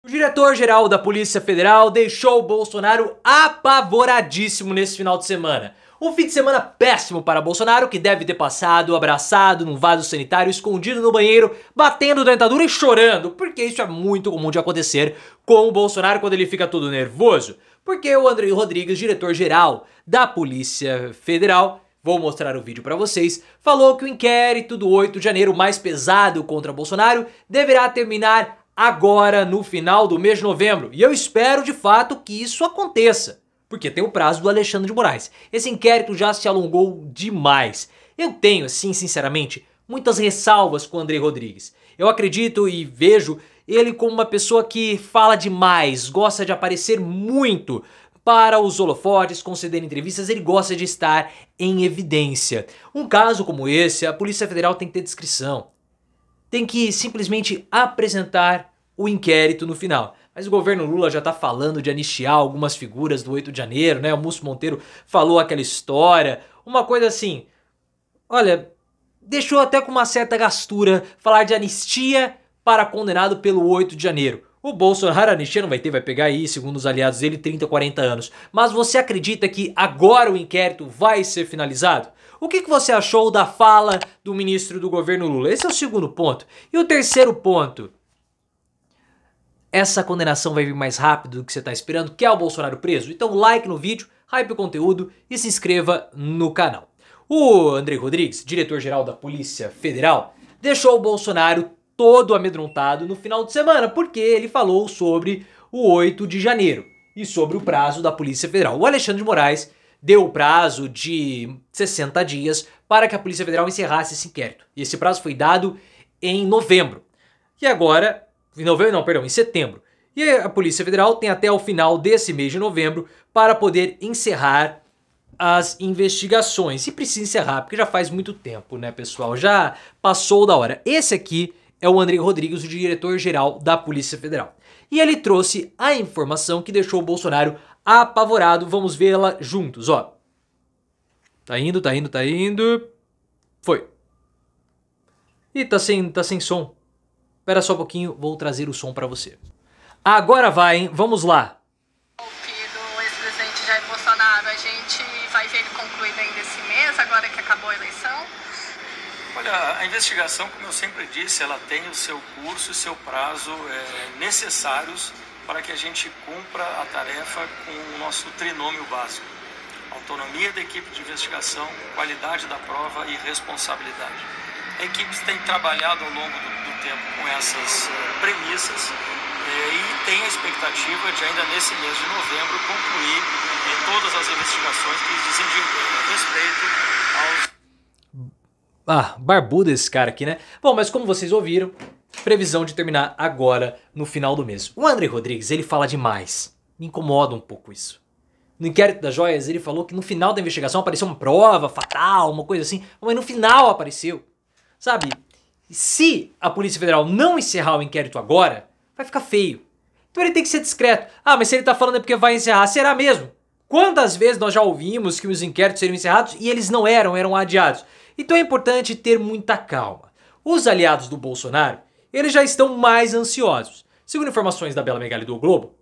O diretor-geral da Polícia Federal deixou o Bolsonaro apavoradíssimo nesse final de semana. Um fim de semana péssimo para Bolsonaro, que deve ter passado abraçado num vaso sanitário, escondido no banheiro, batendo dentadura e chorando, porque isso é muito comum de acontecer com o Bolsonaro quando ele fica todo nervoso. Porque o Andrei Rodrigues, diretor-geral da Polícia Federal, vou mostrar o vídeo para vocês, falou que o inquérito do 8 de janeiro mais pesado contra Bolsonaro deverá terminar agora no final do mês de novembro. E eu espero de fato que isso aconteça, porque tem o prazo do Alexandre de Moraes. Esse inquérito já se alongou demais. Eu tenho, assim, sinceramente, muitas ressalvas com o Andrei Rodrigues. Eu acredito e vejo ele como uma pessoa que fala demais, gosta de aparecer muito para os holofotes, conceder entrevistas, ele gosta de estar em evidência. Um caso como esse, a Polícia Federal tem que ter discrição. Tem que simplesmente apresentar o inquérito no final. Mas o governo Lula já tá falando de anistiar algumas figuras do 8 de janeiro, né? O Múcio Monteiro falou aquela história, uma coisa assim. Olha, deixou até com uma certa gastura falar de anistia para condenado pelo 8 de janeiro. O Bolsonaro, a anistia não vai ter, vai pegar aí, segundo os aliados dele, 30, 40 anos. Mas você acredita que agora o inquérito vai ser finalizado? O que você achou da fala do ministro do governo Lula? Esse é o segundo ponto. E o terceiro ponto. Essa condenação vai vir mais rápido do que você está esperando? Quer o Bolsonaro preso? Então like no vídeo, hype o conteúdo e se inscreva no canal. O Andrei Rodrigues, diretor-geral da Polícia Federal, deixou o Bolsonaro todo amedrontado no final de semana, porque ele falou sobre o 8 de janeiro e sobre o prazo da Polícia Federal. O Alexandre de Moraes deu o prazo de 60 dias para que a Polícia Federal encerrasse esse inquérito. E esse prazo foi dado em novembro. E agora, em setembro. E a Polícia Federal tem até o final desse mês de novembro para poder encerrar as investigações. E precisa encerrar, porque já faz muito tempo, né, pessoal? Já passou da hora. Esse aqui é o Andrei Rodrigues, o diretor-geral da Polícia Federal. E ele trouxe a informação que deixou o Bolsonaro apavorado. Vamos vê-la juntos, ó. Tá indo. Foi. Ih, tá sem som. Espera só um pouquinho, vou trazer o som pra você. Agora vai, hein? Vamos lá. O do ex-presidente Jair Bolsonaro, a gente vai ver ele concluído ainda esse mês, agora que acabou a eleição? Olha, a investigação, como eu sempre disse, ela tem o seu curso e seu prazo necessários para que a gente cumpra a tarefa com o nosso trinômio básico: autonomia da equipe de investigação, qualidade da prova e responsabilidade. A equipe tem trabalhado ao longo do tempo com essas premissas e tem a expectativa de ainda nesse mês de novembro concluir todas as investigações que dizem respeito aos... Ah, barbudo esse cara aqui, né? Bom, mas como vocês ouviram, previsão de terminar agora no final do mês. O Andrei Rodrigues, ele fala demais. Me incomoda um pouco isso. No inquérito das joias, ele falou que no final da investigação apareceu uma prova fatal, uma coisa assim. Mas no final apareceu. Sabe? Se a Polícia Federal não encerrar o inquérito agora, vai ficar feio. Então ele tem que ser discreto. Ah, mas se ele tá falando é porque vai encerrar. Será mesmo? Quantas vezes nós já ouvimos que os inquéritos seriam encerrados e eles não eram adiados? Então é importante ter muita calma. Os aliados do Bolsonaro, eles já estão mais ansiosos. Segundo informações da Bela Megali do O Globo,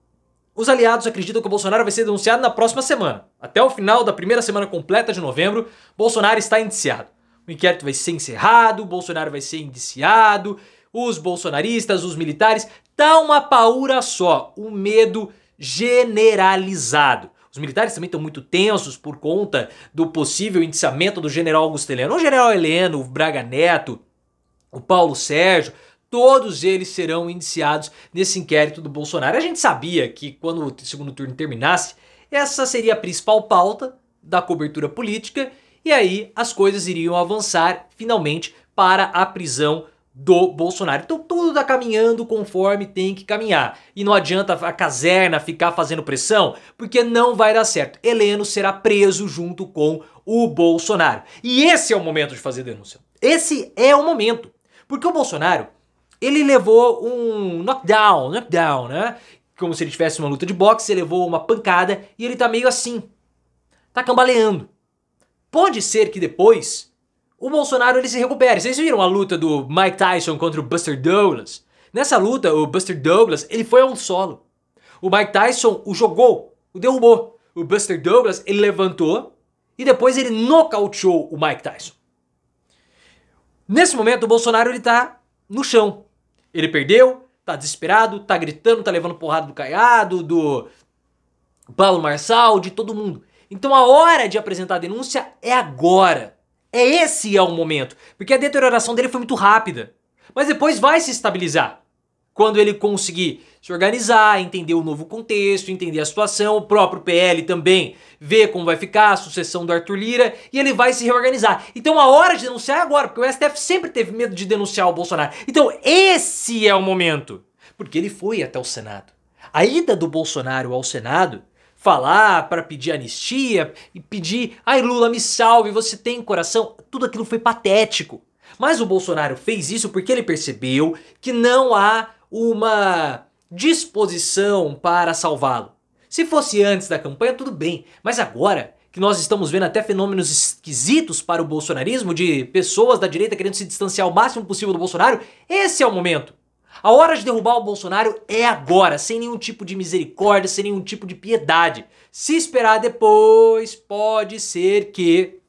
os aliados acreditam que o Bolsonaro vai ser denunciado na próxima semana. Até o final da primeira semana completa de novembro, Bolsonaro está indiciado. O inquérito vai ser encerrado, o Bolsonaro vai ser indiciado, os bolsonaristas, os militares, tá uma paura só, um medo generalizado. Os militares também estão muito tensos por conta do possível indiciamento do general Augusto Heleno. O general Heleno, o Braga Neto, o Paulo Sérgio, todos eles serão indiciados nesse inquérito do Bolsonaro. A gente sabia que quando o segundo turno terminasse, essa seria a principal pauta da cobertura política e aí as coisas iriam avançar finalmente para a prisão do Bolsonaro. Então tudo tá caminhando conforme tem que caminhar. E não adianta a caserna ficar fazendo pressão, porque não vai dar certo. Heleno será preso junto com o Bolsonaro. E esse é o momento de fazer denúncia. Esse é o momento. Porque o Bolsonaro, ele levou um knockdown, né? Como se ele tivesse uma luta de boxe, ele levou uma pancada e ele tá meio assim. Tá cambaleando. Pode ser que depois o Bolsonaro ele se recupere. Vocês viram a luta do Mike Tyson contra o Buster Douglas? Nessa luta, o Buster Douglas, ele foi a um solo. O Mike Tyson o jogou, o derrubou. O Buster Douglas, ele levantou e depois ele nocauteou o Mike Tyson. Nesse momento, o Bolsonaro, ele tá no chão. Ele perdeu, tá desesperado, tá gritando, tá levando porrada do Caiado, do Paulo Marçal, de todo mundo. Então a hora de apresentar a denúncia é agora. Esse é o momento. Porque a deterioração dele foi muito rápida. Mas depois vai se estabilizar. Quando ele conseguir se organizar, entender o novo contexto, entender a situação, o próprio PL também ver como vai ficar a sucessão do Arthur Lira e ele vai se reorganizar. Então a hora de denunciar é agora, porque o STF sempre teve medo de denunciar o Bolsonaro. Então esse é o momento. Porque ele foi até o Senado. A ida do Bolsonaro ao Senado, falar para pedir anistia e pedir, ai Lula me salve, você tem coração, tudo aquilo foi patético. Mas o Bolsonaro fez isso porque ele percebeu que não há uma disposição para salvá-lo. Se fosse antes da campanha, tudo bem. Mas agora que nós estamos vendo até fenômenos esquisitos para o bolsonarismo, de pessoas da direita querendo se distanciar o máximo possível do Bolsonaro, esse é o momento. A hora de derrubar o Bolsonaro é agora, sem nenhum tipo de misericórdia, sem nenhum tipo de piedade. Se esperar depois, pode ser que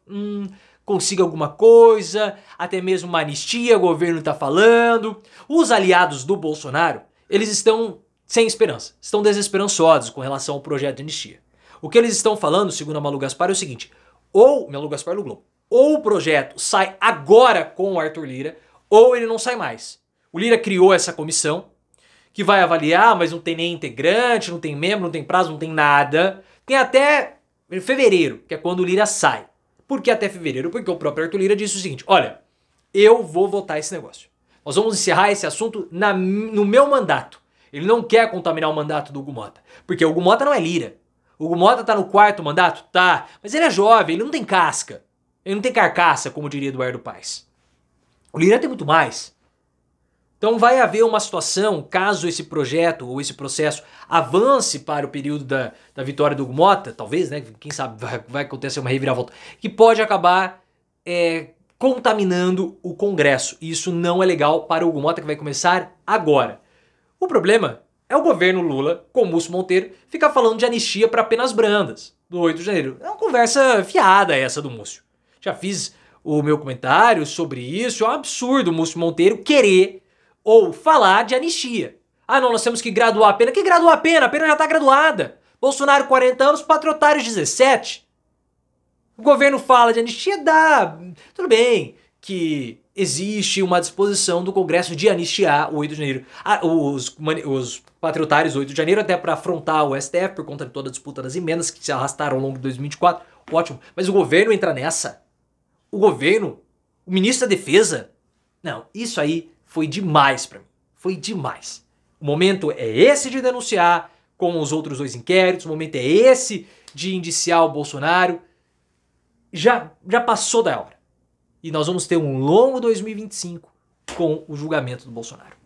consiga alguma coisa, até mesmo uma anistia, o governo está falando. Os aliados do Bolsonaro, eles estão sem esperança, estão desesperançosos com relação ao projeto de anistia. O que eles estão falando, segundo a Malu Gaspar, é o seguinte, Malu Gaspar do Globo, ou o projeto sai agora com o Arthur Lira, ou ele não sai mais. O Lira criou essa comissão, que vai avaliar, mas não tem nem integrante, não tem membro, não tem prazo, não tem nada. Tem até fevereiro, que é quando o Lira sai. Por que até fevereiro? Porque o próprio Arthur Lira disse o seguinte, olha, eu vou votar esse negócio. Nós vamos encerrar esse assunto no meu mandato. Ele não quer contaminar o mandato do Hugo Mota. Porque o Hugo Mota não é Lira. O Hugo Mota tá no 4º mandato? Tá. Mas ele é jovem, ele não tem casca. Ele não tem carcaça, como diria Eduardo Paes. O Lira tem muito mais. Então vai haver uma situação, caso esse projeto ou esse processo avance para o período da vitória do Hugo Mota, talvez, né? Quem sabe vai acontecer uma reviravolta, que pode acabar contaminando o Congresso. E isso não é legal para o Hugo Mota, que vai começar agora. O problema é o governo Lula, com o Múcio Monteiro, ficar falando de anistia para penas brandas do 8 de janeiro. É uma conversa fiada essa do Múcio. Já fiz o meu comentário sobre isso. É um absurdo o Múcio Monteiro querer ou falar de anistia. Ah não, nós temos que graduar a pena. Que graduar a pena? A pena já está graduada. Bolsonaro 40 anos, patriotários 17. O governo fala de anistia, dá. Tudo bem que existe uma disposição do Congresso de anistiar o 8 de janeiro. Os patriotários 8 de janeiro, até para afrontar o STF por conta de toda a disputa das emendas que se arrastaram ao longo de 2024. Ótimo. Mas o governo entra nessa? O governo? O ministro da Defesa? Não, isso aí foi demais pra mim. Foi demais. O momento é esse de denunciar com os outros 2 inquéritos. O momento é esse de indiciar o Bolsonaro. Já passou da hora. E nós vamos ter um longo 2025 com o julgamento do Bolsonaro.